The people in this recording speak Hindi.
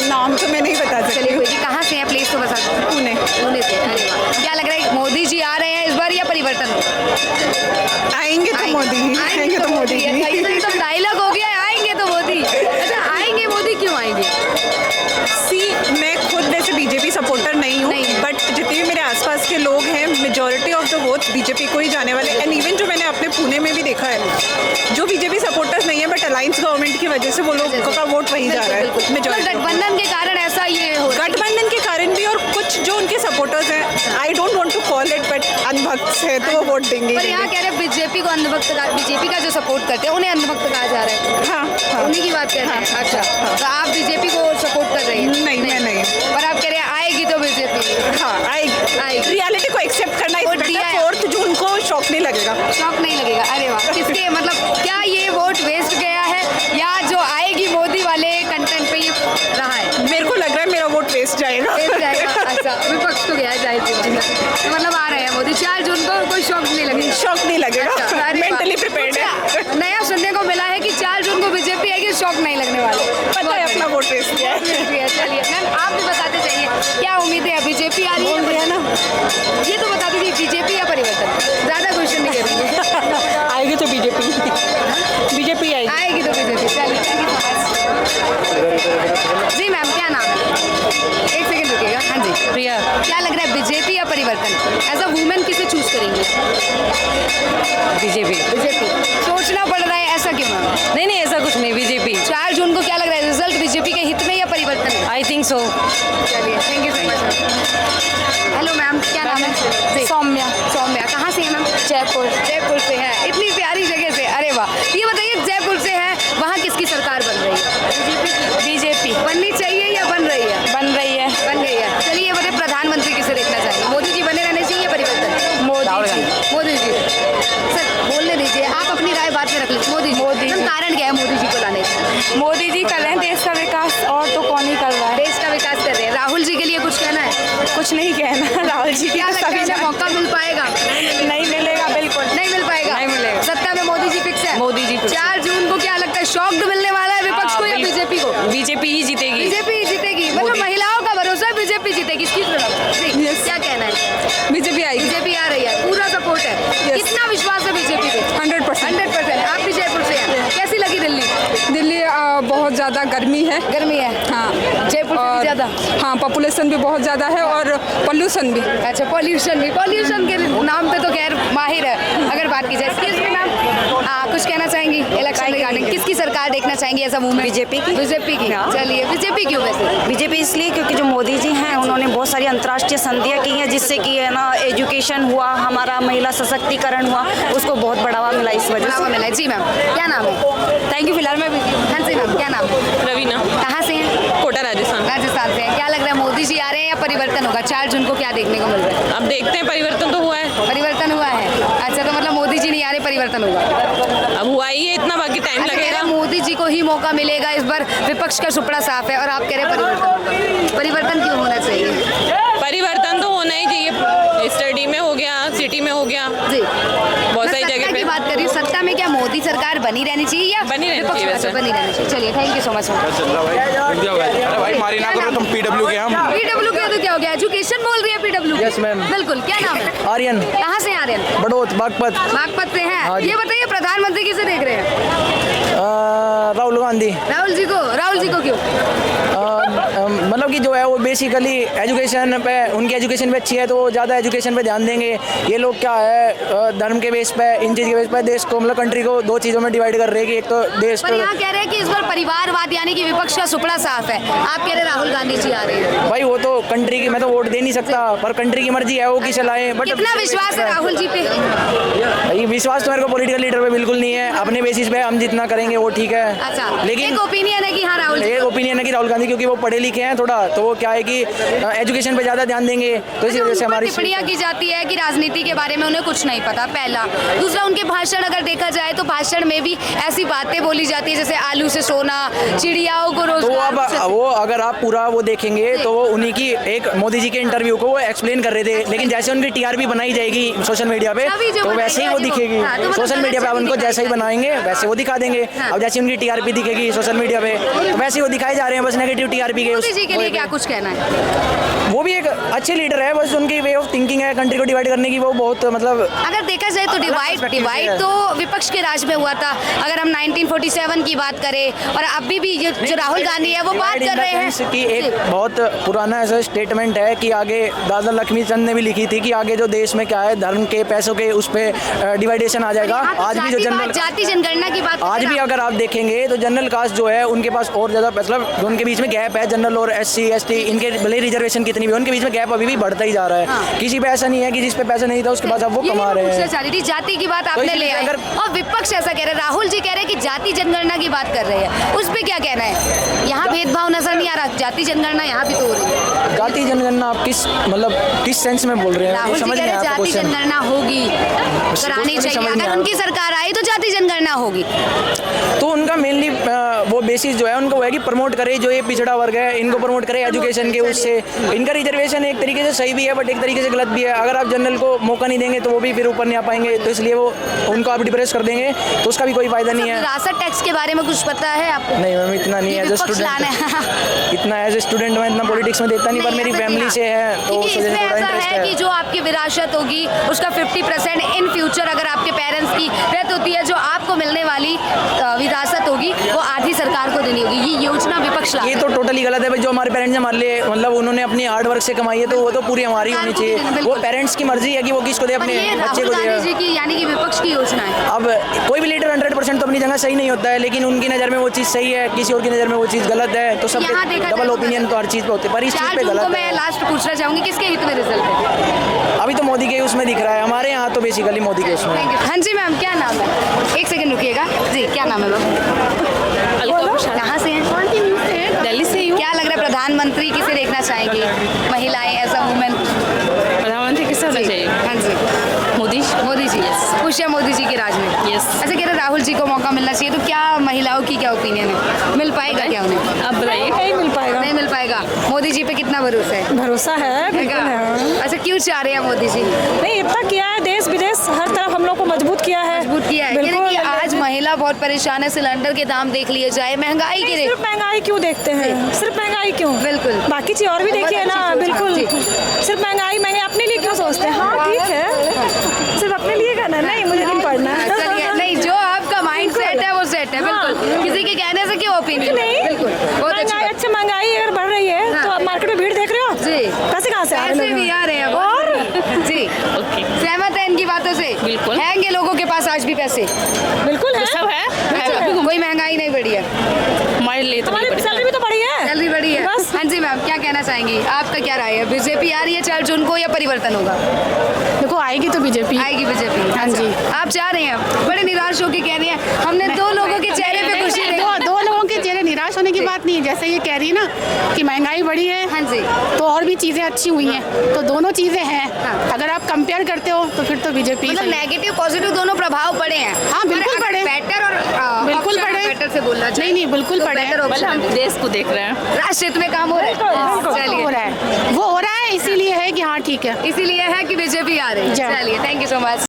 नाम तो मैं नहीं बता सकती। चलिए कोई नहीं, कहाँ से हैं प्लेस तो बता दो। पुणे। पुणे से, अरे वाह। क्या लग रहा है मोदी जी आ रहे हैं इस बार या परिवर्तन? आएंगे तो मोदी ही, आएंगे तो मोदी ही। अच्छा, ये तो एकदम डायलॉग हो गया है, आएंगे तो मोदी। अच्छा आएंगे मोदी, क्यों आएंगे? मैं खुद वैसे बीजेपी सपोर्टर नहीं हूँ, बट जितने भी मेरे आसपास के लोग हैं majority of the vote BJP को ही जाने वाले। एंड इवन जो मैंने अपने पुणे में भी देखा है, जो बीजेपी सपोर्टर्स नहीं है बट अलायंस गवर्नमेंट की वजह से वो लोग का वोट वही जा रहा है मेजॉरिटी। गठबंधन के कारण ऐसा ये हो रहा है। गठबंधन के कारण भी, और कुछ जो उनके सपोर्टर्स हैं, I don't want to call it but अंधभक्त है तो वो वोट देंगे। पर यहाँ कह रहे हैं बीजेपी को अंधभक्त, बीजेपी का जो सपोर्ट करते हैं उन्हें अंधभक्त कहा जा रहा है। हाँ, उन्हीं की बात कर रहे हैं। अच्छा, तो आप बीजेपी को सपोर्ट कर रही हैं? नहीं, मैं नहीं। पर आप कह रहे हैं आएगी तो बीजेपी। हाँ, आएगी। रियलिटी को एक्सेप्ट करना वोट दिया है। 4 जून को शौक नहीं लगेगा। शौक नहीं लगेगा। अरे वाह, किसके मतलब क्या ये वोट वेस्ट गया है या जो आएगी मोदी वाले कंटेंट पे ये रहा है? मेरे को लग रहा है मेरा वोट वेस्ट जाएगा। वेस्ट जाएगा। अच्छा, विपक्ष को गया जाए तो मतलब आ रहे हैं मोदी 4 जून को, कोई शौक नहीं लगेगा। शौक नहीं लगेगा। अच्छा, अरे वाह। मेंटली प्रिपेयर्ड है। नया सुनने को मिला है कि 4 जून को बीजेपी आएगी, शौक नहीं लगने वाले। पता है अपना वोट वेस्ट किया है। चलिए मैम, आप भी बताते जाइए क्या उम्मीदें हैं? बीजेपी आ रही है ना, ये तो बता दीजिए बीजेपी या परिवर्तन? ज़्यादा क्वेश्चन नहीं करेंगे। आएगी तो बीजेपी आएगी। आएगी तो बीजेपी। चलिए, थैंक यू सो मच। जी मैम, क्या नाम है? एक सेकंड रुकिएगा। हाँ जी, प्रिया। क्या लग रहा है बीजेपी या परिवर्तन? एज अ वुमेन किसे चूज करेंगे? बीजेपी। बीजेपी। सोचना पड़ रहा है, ऐसा क्यों मैम? नहीं ऐसा कुछ नहीं, बीजेपी। 4 जून को क्या लग रहा है, रिजल्ट बीजेपी के हित में या परिवर्तन में? I think so. चलिए, thank you so much. Hello ma'am, क्या नाम है? जी। सौम्या। सौम्या, कहाँ से है मैम? जयपुर। जयपुर से है, इतनी प्यारी जगह से। अरे वाह, ये बताइए जयपुर से है, वहाँ किसकी सरकार बन रही है? बीजेपी। बननी चाहिए या बन रही है? बन रही है। बन गई है। चलिए ये बताइए प्रधानमंत्री किसे देखना चाहिए? मोदी जी बने रहने चाहिए या परिवर्तन? मोदी जी। मोदी जी। सर बोलने दीजिए, आप अपनी राय बात में रख लीजिए। मोदी जी। मोदी। मैम, कारण क्या है मोदी जी को लाने का? मोदी जी कर रहे हैं देश का विकास, और तो कौन ही कर रहा है। देश का विकास कर रहे हैं। राहुल जी के लिए कुछ कहना है? कुछ नहीं कहना। राहुल जी क्या लगता है इन्हें मौका मिल पाएगा? नहीं मिलेगा, बिल्कुल नहीं मिल पाएगा। नहीं मिलेगा। सत्ता में मोदी जी फिक्स है? मोदी जी फिक्स। 4 जून को क्या लगता है, शौक मिलने वाला है विपक्ष को या बीजेपी को? बीजेपी ही जीतेगी। बीजेपी ही जीतेगी। मतलब महिलाओं का भरोसा है बीजेपी जीतेगी। इसकी Yes. क्या कहना है? बीजेपी आएगी। बीजेपी आ रही है, पूरा सपोर्ट है। कितना विश्वास है बीजेपी पे? 100%। 100%। आप भी जयपुर से हैं, कैसी लगी दिल्ली? दिल्ली बहुत ज़्यादा गर्मी है। गर्मी है। हाँ, जयपुर से भी ज्यादा? हाँ, पॉपुलेशन भी बहुत ज़्यादा है और पोल्यूशन भी। अच्छा, पॉल्यूशन भी। पॉल्यूशन के नाम पे तो खैर माहिर है। अगर बात की जाए इसकी मैम, कुछ कहना चाहेंगी इलेक्शन रिगार्डिंग? किसकी सरकार देखना चाहेंगी ऐसा वुमेन? बीजेपी की। बीजेपी की। चलिए, बीजेपी क्यों वैसे? बीजेपी इसलिए क्योंकि जो मोदी जी हैं उन्होंने बहुत सारी अंतर्राष्ट्रीय संधियाँ की हैं, जिससे कि है ना एजुकेशन हुआ, हमारा महिला सशक्तिकरण हुआ, उसको बहुत बढ़ावा मिला इस वजह बढ़ावा से। मिला है। जी मैम, क्या नाम है? Thank you. फिलहाल मैं हाँ जी मैम, क्या नाम है? रवीना। कहाँ से हैं? कोटा, राजस्थान। राजस्थान से हैं। क्या लग रहा है मोदी जी आ रहे हैं या परिवर्तन होगा? 4 जून को क्या देखने को मिल रहा है? अब देखते हैं, परिवर्तन तो हुआ है। परिवर्तन हुआ है। अच्छा, तो मतलब मोदी जी नहीं आ रहे, परिवर्तन होगा। अब हुआ ही है, इतना बाकी टाइम अच्छा, कह रहे लगेगा। हैं मोदी जी को ही मौका मिलेगा इस बार, विपक्ष का सुपड़ा साफ है, और आप कह रहे हैं परिवर्तन होगा। परिवर्तन क्यों होना चाहिए? परिवर्तन तो होना ही चाहिए। स्टडी में हो गया, सिटी में हो गया, जी, बहुत सारी मैं जगह सत्ता पे। की बात कर रही हूँ। सत्ता में क्या मोदी सरकार बनी रहनी चाहिए या बनी रहनी विपक्ष? चाहिए अच्छा, वैसे। बनी रहनी चाहिए। चलिए, थैंक यू सो मच। अरे भाई मारी ना करो तुम, पीडब्ल्यू के हम। पीडब्ल्यू के तो क्या हो गया, एजुकेशन बोल रही है पीडब्ल्यू? Yes, ma'am. बिल्कुल। क्या नाम है? आर्यन। कहाँ से आ रहे हैं? बड़ोत, बागपत। बागपत से हैं। हाँ जी। ये बताइए प्रधानमंत्री किसे देख रहे हैं? राहुल गांधी। राहुल जी को। राहुल जी को क्यों? मतलब कि जो है वो बेसिकली एजुकेशन पे, उनकी एजुकेशन पे अच्छी है तो वो ज़्यादा एजुकेशन पे ध्यान देंगे। ये लोग क्या है धर्म के बेस पे, इन चीज़ के बेस पे देश को, मतलब कंट्री को 2 चीज़ों में डिवाइड कर रहे हैं कि एक तो देश पर को। यहाँ कह रहे हैं कि इस बार परिवारवाद यानी कि विपक्ष का सुपड़ा साफ है। आप कह रहे हैं राहुल गांधी जी आ रहे हैं। भाई वो तो कंट्री की, मैं तो वोट दे नहीं सकता, पर कंट्री की मर्जी है वो कि चलाए। बट कितना विश्वास है राहुल जी पे? भाई विश्वास तो मेरे को पॉलिटिकल लीडर पे बिल्कुल नहीं है। अपने बेसिस पे हम जितना करेंगे वो ठीक है। अच्छा, लेकिन एक ओपिनियन है कि हाँ राहुल जी। एक ओपिनियन है कि राहुल गांधी, क्योंकि वो पढ़े लिखे हैं, थोड़ा तो वो क्या है कि एजुकेशन पे ज़्यादा ध्यान देंगे, तो इसी वजह से हमारी टिप्पणियां की जाती है कि राजनीति के बारे में उन्हें कुछ नहीं पता, पहला। दूसरा, उनके भाषण अगर देखा जाए तो भाषण में भी ऐसी बातें बोली जाती है जैसे आलू से सोना, चिड़ियाओं को तो रोजगार। अब वो अगर आप पूरा वो देखेंगे तो वो उन्हीं की एक मोदी जी के इंटरव्यू को वो एक्सप्लेन कर रहे थे, लेकिन जैसे उनकी टीआरपी बनाई जाएगी सोशल मीडिया पे अभी जो तो वैसे ही वो बनाएगा दिखेगी। हाँ, तो मतलब सोशल मीडिया पे आप उनको जैसे ही बनाएंगे वैसे वो दिखा देंगे। अब जैसे उनकी टीआरपी दिखेगी सोशल मीडिया पे तो वैसे ही वो दिखाए जा रहे हैं, बस नेगेटिव टीआरपी के मोदी जी के लिए क्या कुछ कहना है? वो भी एक अच्छे लीडर है, बस उनकी वे ऑफ थिंकिंग है कंट्री को डिवाइड करने की, वो बहुत मतलब अगर देखा जाए तो डिवाइड तो विपक्ष के राज में हुआ था। अगर हम 1947 की बात करें और अभी भी जो राहुल गांधी है वो बात कर रहे हैं कि एक बहुत पुराना ऐसा स्टेटमेंट है कि आगे दादा लक्ष्मी चंद ने भी लिखी थी कि आगे जो देश में क्या है धर्म के पैसों के उस पे डिवाइडेशन आ जाएगा। आज भी जो जनरल जाति जनगणना की बात आज भी अगर आप देखेंगे तो जनरल कास्ट जो है उनके पास और ज़्यादा मतलब उनके बीच में गैप है। जनरल और SC ST इनके भले रिजर्वेशन कितनी भी उनके बीच में गैप अभी भी बढ़ता ही जा रहा है। किसी पे ऐसा नहीं है कि जिस पे पैसा नहीं था उसके पास अब वो कमा रहे हैं। जाति की बात आपने ले आए और विपक्ष ऐसा कह रहे हैं, राहुल जी कह रहे हैं कि जाति जनगणना की बात कर रहे हैं, उस पे क्या कहना है? यहाँ भेदभाव नजर नहीं आ रहा, जाति जनगणना यहाँ भी तो हो रही है। जाति जनगणना आप किस सेंस में बोल रहे हैं? राहुल जी समझ कह नहीं रहे आया जाति क्वेश्चन। जनगणना होगी, करानी चाहिए। अगर उनकी सरकार आई तो जाति जनगणना होगी। तो उनका मेनली वो बेसिस जो है उनका वो है कि प्रमोट करे जो ये पिछड़ा वर्ग है इनको प्रमोट करे एजुकेशन के उससे। इनका रिजर्वेशन एक तरीके से सही भी है बट एक तरीके से गलत भी है। अगर आप जनरल को मौका नहीं देंगे तो वो भी फिर ऊपर नहीं आ पाएंगे, तो इसलिए वो उनको आप डिप्रेस कर देंगे तो उसका भी कोई फायदा नहीं है। विरासत टैक्स के बारे में कुछ पता है आपको? नहीं मैम इतना नहीं, एज ए स्टूडेंट मैं इतना पॉलिटिक्स में देखता नहीं, पर मेरी फैमिली से है तो उस वजह से थोड़ा इंटरेस्ट है कि है। जो आपकी विरासत होगी उसका 50% इन फ्यूचर अगर आपके पेरेंट्स की डेथ होती है, जो आपको मिलने वाली विरासत होगी वो आधी सरकार को देनी होगी। ये योजना विपक्ष ला ये तो टोटली गलत है भाई। जो हमारे पेरेंट्स हमारे लिए मतलब उन्होंने अपनी हार्ड वर्क से कमाई है तो वो तो पूरी हमारी होनी चाहिए। वो पेरेंट्स की मर्जी है कि वो किसको दे, अपने बच्चे को राहुल गांधी जी दे। की यानी कि विपक्ष की योजना है। अब कोई भी लीडर 100% तो अपनी जगह सही नहीं होता है, लेकिन उनकी नज़र में वो चीज़ सही है, किसी और की नज़र में वो चीज़ गलत है, तो सब यहाँ देखा डबल जाए ओपिनियन तो हर चीज़ पे होते हैं, पर इस चीज़ 4 पे जून को गलत मैं है। लास्ट पूछना चाहूंगी किसके हित में रिजल्ट है? अभी तो मोदी के उसमें दिख रहा है, हमारे यहाँ तो बेसिकली मोदी के उसमें। हाँ जी मैम, क्या नाम है? एक सेकंड रुकिएगा जी, क्या नाम है मैम? कहाँ से हैं? दिल्ली से ही हूँ। क्या लग रहा है प्रधानमंत्री किसे देखना चाहेंगी महिलाएं एज अ वुमेन? प्रधानमंत्री किसे होना चाहिए? हाँ जी, मोदी जी खुश है मोदी जी के राज में। Yes. अच्छा, कह रहे राहुल जी को मौका मिलना चाहिए, तो क्या महिलाओं की क्या ओपिनियन है, मिल पाएगा क्या उन्हें? आप बताइए। नहीं मिल पाएगा। नहीं मिल पाएगा। मोदी जी पे कितना भरोसा है? भरोसा है बिल्कुल है। अच्छा, क्यों चाह रहे हैं मोदी जी? नहीं इतना किया है, देश विदेश हर तरफ हम लोग को मजबूत किया है। मजबूत किया है। बिल्कुल। यानी कि आज महिला बहुत परेशान है, सिलेंडर के दाम देख लिए जाए, महंगाई के सिर्फ महंगाई क्यों देखते हैं? सिर्फ महंगाई क्यों? बिल्कुल। बाकी चीज और भी बहुत देखिए ना। अच्छी सोच है। बिल्कुल, सिर्फ महंगाई महंगाई अपने लिए क्यों सोचते हैं? हाँ ठीक है, सिर्फ अपने लिए करना, नहीं मुझे नहीं पढ़ना। चलिए, नहीं जो आपका माइंड सेट है वो सेट है, बिल्कुल। किसी के कहने से क्यों ओपिनियन? नहीं बिल्कुल, बहुत अच्छी महंगाई, बात। अच्छा महंगाई अगर बढ़ रही है तो आप मार्केट में भीड़ देख रहे हो जी। पैसे कहाँ से आ रहे पैसे हैं? भी आ रहे हैं और जी। ओके। सहमत है इनकी बातों से? बिल्कुल। हैंगे लोगों के पास आज भी पैसे? बिल्कुल है, सब है। कोई महंगाई नहीं बढ़ी है? हमारे लिए तो नहीं हमारी पड़ेगा। सैलरी भी तो बढ़ी है। सैलरी बढ़ी है। बस। हाँ जी मैम, क्या कहना चाहेंगी? आपका क्या राय है? बीजेपी आ रही है 4 जून को या परिवर्तन होगा? देखो आएगी तो बीजेपी। आएगी बीजेपी। हाँ जी। आप चाह रहे हैं, बड़े निराश होकर कह रही हैं हमने 2 लोगों के चेहरे पे खुशी देखी। दो लोगों के चेहरे निराश होने की बात नहीं है। जैसे ये कह रही है ना कि महंगाई बढ़ी है, हाँ जी। तो और भी चीजें अच्छी हुई हैं, तो दोनों चीजें हैं। हाँ। अगर आप कंपेयर करते हो तो फिर तो बीजेपी मतलब नेगेटिव पॉजिटिव दोनों प्रभाव पड़े हैं। हाँ, बिल्कुल पड़े। बेटर और बिल्कुल option पड़े। बेटर से बोलना चाहिए। नहीं बिल्कुल पड़े। बेटर मतलब ऑप्शन हम देश को देख रहे हैं। राष्ट्र हित में काम हो रहा है। चलिए, हो रहा है, वो हो रहा है, इसीलिए है कि हाँ ठीक है। इसीलिए है कि बीजेपी आ रही है। जी। चलिए, थैंक यू सो मच।